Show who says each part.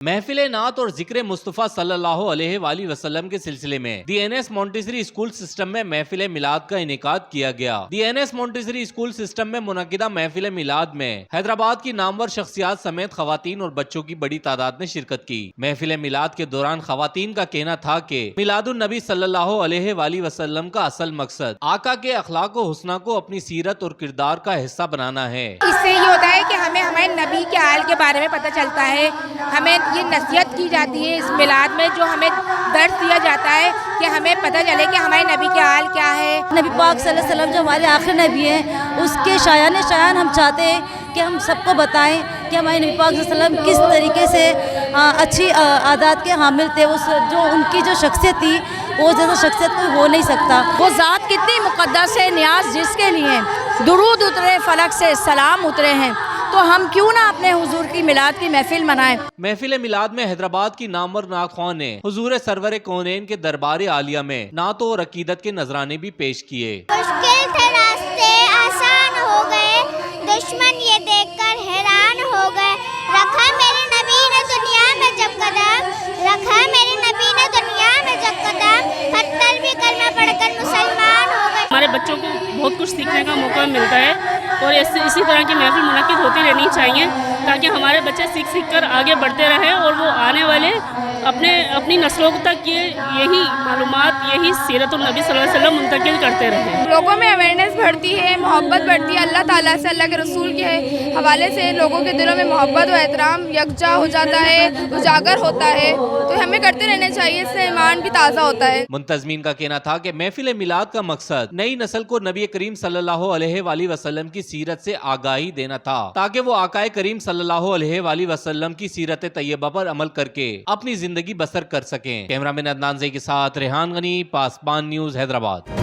Speaker 1: महफिल नात और जिक्र मुस्तफ़ा सल्लल्लाहु अलैहि वआलिहि वसल्लम के सिलसिले में DNS मॉन्टेसरी स्कूल सिस्टम में महफिल मिलाद का इनेकाद किया गया। DNS मॉन्टेसरी स्कूल सिस्टम में मुनक्किदा महफिल मिलाद में हैदराबाद की नामवर शख्सियात समेत खवातीन और बच्चों की बड़ी तादाद ने शिरकत की। महफिल मिलाद के दौरान खवातीन का कहना था कि मिलादुन नबी सल्लल्लाहु अलैहि वआलिहि वसल्लम का असल मकसद आका के अखलाक व हुस्ना को अपनी सीरत और किरदार का हिस्सा बनाना है।
Speaker 2: इससे ये होता है कि हमें हमारे नबी के हाल के बारे में पता चलता है, हमें ये नसीहत की जाती है इस मिलाद में, जो हमें दर्द दिया जाता है कि हमें पता चले कि हमारे नबी के हाल क्या है।
Speaker 3: नबी पाक सल्लल्लाहु अलैहि वसल्लम जो हमारे आखिरी नबी हैं, उसके शायान हम चाहते हैं कि हम सबको बताएं कि हमारे नबी पाक सल्लल्लाहु अलैहि वसल्लम किस तरीके से अच्छी आदत के हामिल थे। उस जो उनकी जो शख्सियत थी, वो जैसा शख्सियत कोई हो नहीं सकता।
Speaker 4: वो ज़ात कितनी मुक़द्दस है, न्याज जिसके लिए दुरूद उतरे फलक से सलाम उतरे हैं, तो हम क्यों ना अपने हुजूर की मिलाद की महफिल मनाएं।
Speaker 1: महफिल मिलाद में हैदराबाद की नामवर नाख़्वान ने हुजूर सरवर कौनैन के दरबार आलिया में नात और अकीदत के नजराने भी पेश किए।
Speaker 5: मुश्किल थे रास्ते आसान हो गए, दुश्मन ये देखकर हैरान हो गए। रखा मेरे नबी ने दुनिया में जब कदम, रखा मेरे नबी ने दुनिया में जब कदम, पत्थर भी कलमा पढ़कर मुसलमान हो गए।
Speaker 6: हमारे बच्चों को बहुत कुछ सीखने का मौका मिलता है और इसी तरह की महफिल मुनक्किद होती रहनी चाहिए, ताकि हमारे बच्चे सीख कर आगे बढ़ते रहें और वो आने वाले अपनी नस्लों तक यही मालूमात, यही सीरत और नबी सल्लल्लाहु अलैहि वसल्लम मुंतकिल करते रहें।
Speaker 2: लोगों में अवेयरनेस बढ़ती है, मोहब्बत बढ़ती है, अल्लाह ताला से, अल्लाह के रसूल के हवाले से लोगों के दिलों में मोहब्बत और एहतराम यकजा हो जाता है, उजागर होता है। तो हमें करते रहना चाहिए, इससे ईमान भी ताज़ा होता है।
Speaker 1: मुंतज़मीन का कहना था कि महफिल मिलाद का मकसद नई नस्ल को नबी करीम सल्लल्लाहु अलैहि वआलिहि वसल्लम की सीरत से आगाही देना था, ताकि वो आकाए करीम सल्लल्लाहु अलैहि वआलिहि वसल्लम की सीरत तैयबा पर अमल करके अपनी जिंदगी बसर कर सकें। कैमरामैन अदनान ज़ई के साथ रेहान गनी, पासबान न्यूज़, हैदराबाद।